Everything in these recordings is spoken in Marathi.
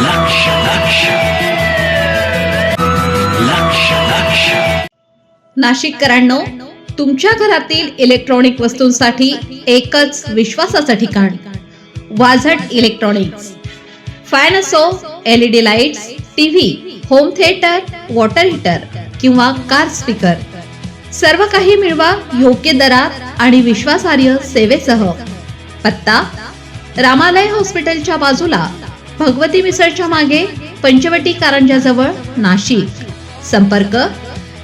लक्ष लक्ष लक्ष लक्ष नाशिककरांनो, तुमच्या घरातील इलेक्ट्रॉनिक वस्तूंसाठी एकच विश्वासाचं ठिकाण वाझट इलेक्ट्रॉनिक्स. फॅन असो, LED lights, TV, home theatre, water heater किंवा कार स्पीकर, सर्व काही मिळवा योग्य दरात आणि विश्वासार्ह सेवेसह. पत्ता: रामालय हॉस्पिटलच्या बाजूला, भगवती मिसळच्या मागे, पंचवटी कारंजाजवळ, नाशिक. संपर्क: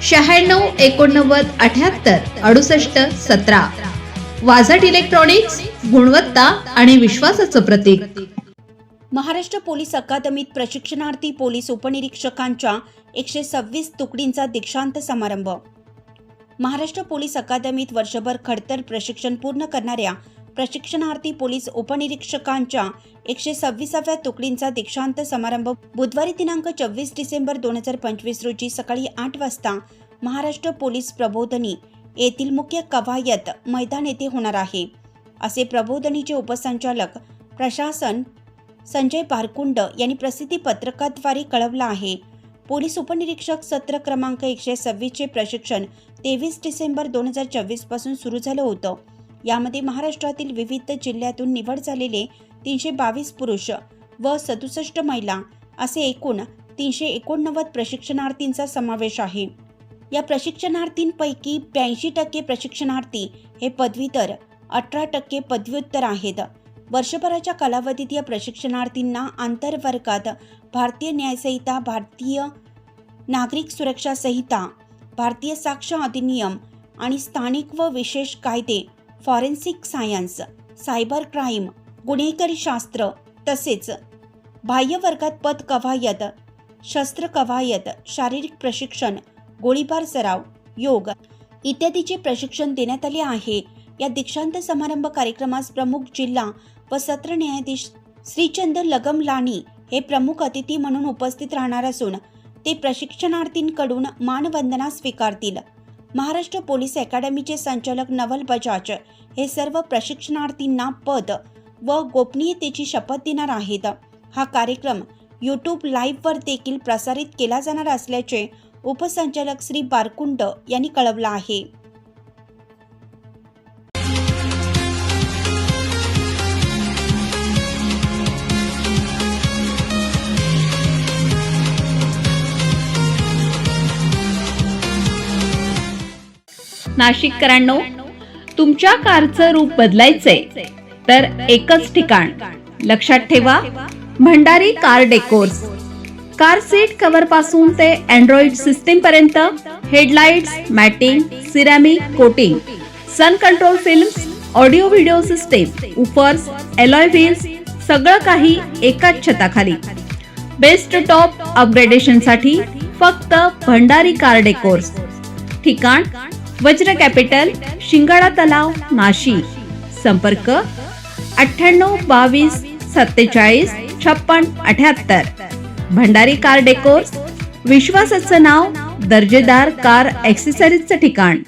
96 89 78 68 17. वाझट इलेक्ट्रॉनिक्स, गुणवत्ता आणि विश्वासाचं प्रतीक. महाराष्ट्र पोलीस अकादमीत प्रशिक्षणार्थी पोलीस उपनिरीक्षकांच्या 126 तुकडींचा दीक्षांत समारंभ. महाराष्ट्र पोलीस अकादमीत वर्षभर खडतर प्रशिक्षण पूर्ण करणाऱ्या प्रशिक्षणार्थी पोलीस उपनिरीक्षकांच्या 126व्या तुकडींचा दीक्षांत समारंभ बुधवारी दिनांक 24 डिसेंबर 2025 रोजी सकाळी 8 वाजता महाराष्ट्र पोलीस प्रबोधिनी येथील मुख्य कवायत मैदान येथे होणार आहे, असे प्रबोधिनीचे उपसंचालक प्रशासन संजय बारकुंड यांनी प्रसिद्धी पत्रकाद्वारे कळवलं आहे. पोलीस उपनिरीक्षक सत्र क्रमांक 126 चे प्रशिक्षण 23 डिसेंबर 2024 पासून सुरू झालं होतं. यामध्ये महाराष्ट्रातील विविध जिल्ह्यातून निवड झालेले 322 पुरुष व 67 महिला असे एकूण 389 प्रशिक्षणार्थींचा समावेश आहे. या प्रशिक्षणार्थींपैकी 82% प्रशिक्षणार्थी हे पदवीधर, 18% पदव्युत्तर आहेत. वर्षभराच्या कालावधीत या प्रशिक्षणार्थींना आंतरवर्गात भारतीय न्यायसंहिता, भारतीय नागरिक सुरक्षा संहिता, भारतीय साक्ष अधिनियम आणि स्थानिक व विशेष कायदे, फॉरेन्सिक सायन्स, सायबर क्राईम, गुन्हेगारी शास्त्र तसेच बाह्य वर्गात पद कवायत, शस्त्र कवायत, शारीरिक प्रशिक्षण, गोळीबार सराव, योग इत्यादीचे प्रशिक्षण देण्यात आले आहे. या दीक्षांत समारंभ कार्यक्रमास प्रमुख जिल्हा व सत्र न्यायाधीश श्रीचंद लगमलानी हे प्रमुख अतिथी म्हणून उपस्थित राहणार असून ते प्रशिक्षणार्थींकडून मानवंदना स्वीकारतील. महाराष्ट्र पोलीस अकादमीचे संचालक नवल बजाज हे सर्व प्रशिक्षणार्थींना पद व गोपनीयतेची शपथ देणार आहेत. हा कार्यक्रम YouTube लाईव्हवर देखील प्रसारित केला जाणार असल्याचे उपसंचालक श्री बारकुंड यांनी कळवलं आहे. नाशिककरांनो, तुमच्या कारचं रूप बदलायचंय तर एकच ठिकाण लक्षात ठेवा, Bhandari car decors. Car seat cover पासून ते अँड्रॉइड सिस्टीम पर्यंत, headlights, matting, ceramic coating, sun control films, audio video system, woofers, alloy wheels, सगळं काही एकाच छताखाली. बेस्ट टॉप अपग्रेडेशन साठी फक्त भंडारी कार डेकोर्स. ठिकाण: वज्र कॅपिटल, शिंगाडा तलाव, नाशिक. संपर्क: 98 22 47 56 78. भंडारी कार डेकोर्स, विश्वासाचं नाव, दर्जेदार कार ॲक्सेसरीजचं ठिकाण.